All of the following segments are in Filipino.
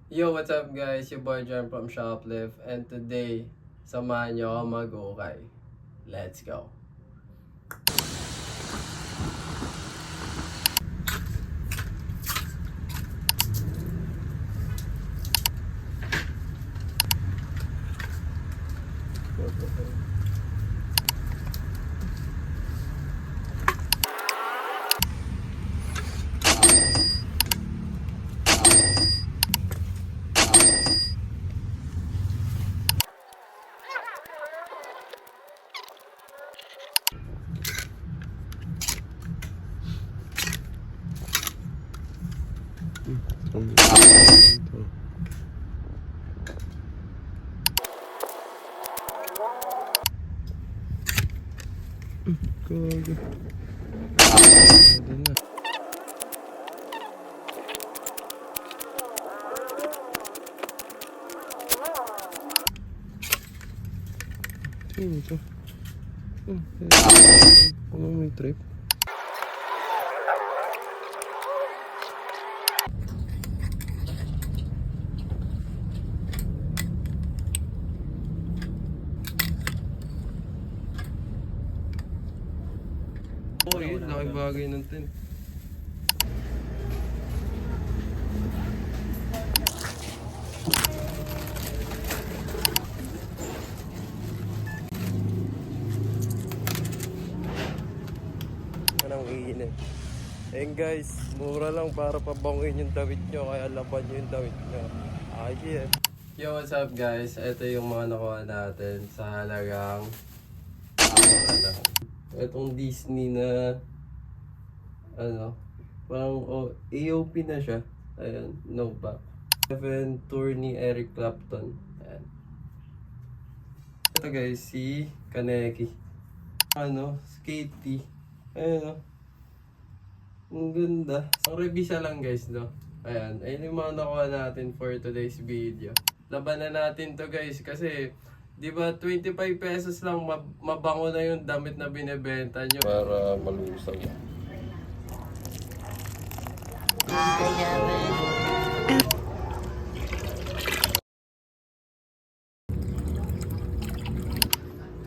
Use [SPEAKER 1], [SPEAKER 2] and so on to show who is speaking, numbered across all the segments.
[SPEAKER 1] Yo, what's up guys? Your boy John from Shoplift, and today, samahan nyo ako mag-ukay. Let's go!
[SPEAKER 2] Gago. Pwede na. Sino ito? Ano may trip? Oh, yun. Laking bagay ng tent. Anong iinit. And guys, mura lang para pabanguin yung damit nyo, kaya laban nyo yung damit nyo. Ayun.
[SPEAKER 1] Yo, what's up guys? Ito yung mga nakuha natin sa halagang itong Disney na parang AOP na siya. Ayan, no back. 7 tour ni Eric Clapton. Ayan. Ito guys, si Kaneki. Skatey. Ayan. Ang ganda. Ang revisa lang guys, no? Ayan. Ayun yung mga nakuha natin for today's video. Labanan natin to guys kasi di ba 25 pesos lang mabango na yung damit na binebenta nyo.
[SPEAKER 2] Para malusaw.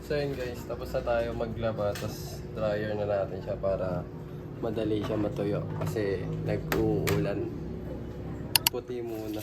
[SPEAKER 1] So yun guys, tapos na tayo maglaba, tapos dryer na natin siya para madali siya matuyo kasi nag-uulan. Puti muna.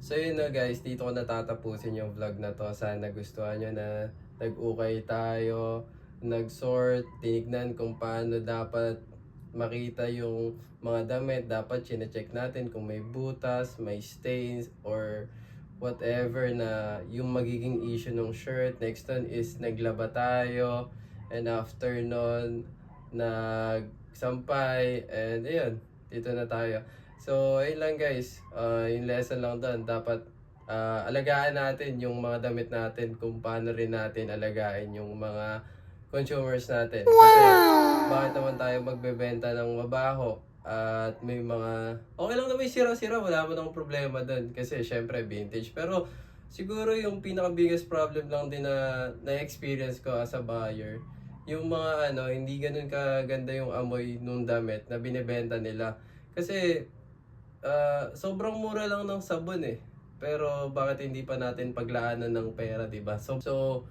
[SPEAKER 1] So yun na guys, dito ko natatapusin yung vlog na to. Sana nagustuhan nyo na nag-ukay tayo, nag-sort, tinignan kung paano dapat makita yung mga damit. Dapat chinecheck natin kung may butas, may stains, or whatever na yung magiging issue ng shirt. Next one is naglaba tayo, and after nun, nagsampay, and ayun, dito na tayo. So, ayun lang guys, yung lesson lang doon, dapat alagaan natin yung mga damit natin kung paano rin natin alagain yung mga consumers natin. Kasi bakit naman tayo magbebenta ng mabaho at may mga, okay lang na may sira-sira, wala mo nang problema doon kasi syempre vintage. Pero siguro yung pinaka-biggest problem lang din na na-experience ko as a buyer, yung mga hindi ganun kaganda yung amoy nung damit na binebenta nila. Kasi sobrang mura lang ng sabon eh. Pero bakit hindi pa natin paglaanan ng pera, 'di ba? So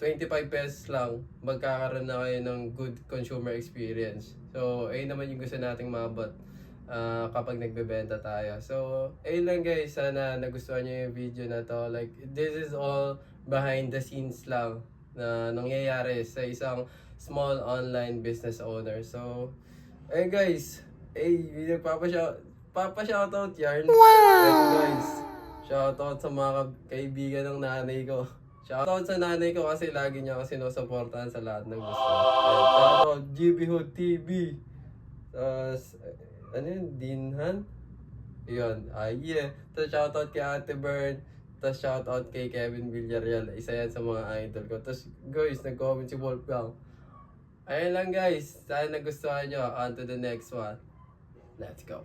[SPEAKER 1] 25 pesos lang, magkakaroon na kayo ng good consumer experience. So, ayun naman yung gusto nating maabot kapag nagbebenta tayo. So, ayun lang guys, sana nagustuhan nyo yung video na to. Like, this is all behind the scenes lang na nangyayari sa isang small online business owner. So, ayun guys, Papa shoutout yarn. Wow! Ayun guys, shoutout sa mga kaibigan ng nanay ko. Shoutout sa nanay ko kasi lagi niya ako sinusuportahan sa lahat ng gusto. Ayan, shoutout GB Hood TV. Tapos, ano yun? Dinhan? Yun. Yeah. Tapos shoutout kay Ate Bern. Tapos shoutout kay Kevin Villarreal. Isa yan sa mga idol ko. Tapos guys, nag-comment si Wolfgang. Ayun lang guys. Sana nagustuhan nyo. On to the next one. Let's go.